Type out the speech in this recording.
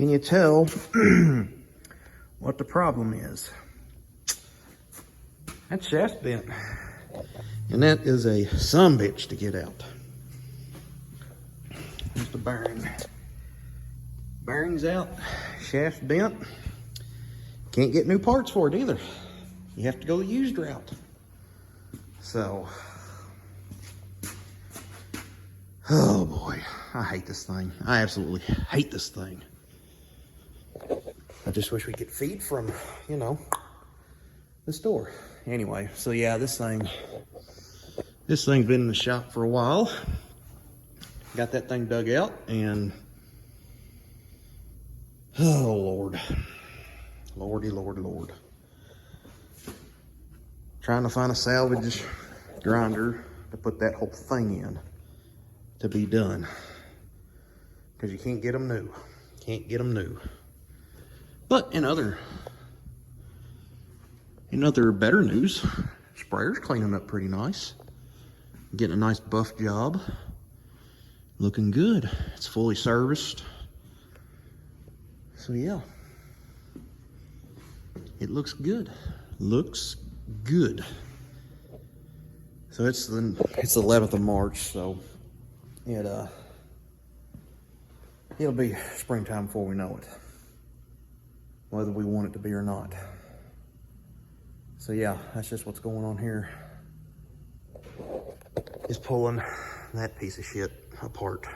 Can you tell what the problem is? That shaft's bent. And that is a sumbitch to get out. There's the bearing. Bearing's out, shaft's bent. Can't get new parts for it either. You have to go the used route. So, oh boy, I hate this thing. I absolutely hate this thing. I just wish we could feed from, you know, the store. Anyway, so yeah, this thing's been in the shop for a while. Got that thing dug out and, oh Lord. Lordy, Lord, Lord. Trying to find a salvage grinder to put that whole thing in to be done. Because you can't get them new. Can't get them new. But in other better news, sprayer's cleaning up pretty nice. Getting a nice buff job. Looking good. It's fully serviced. So yeah. It looks good. Looks good. So it's the 11th of March, so it'll be springtime before we know it. Whether we want it to be or not. So yeah, that's just what's going on here. Is pulling that piece of shit apart.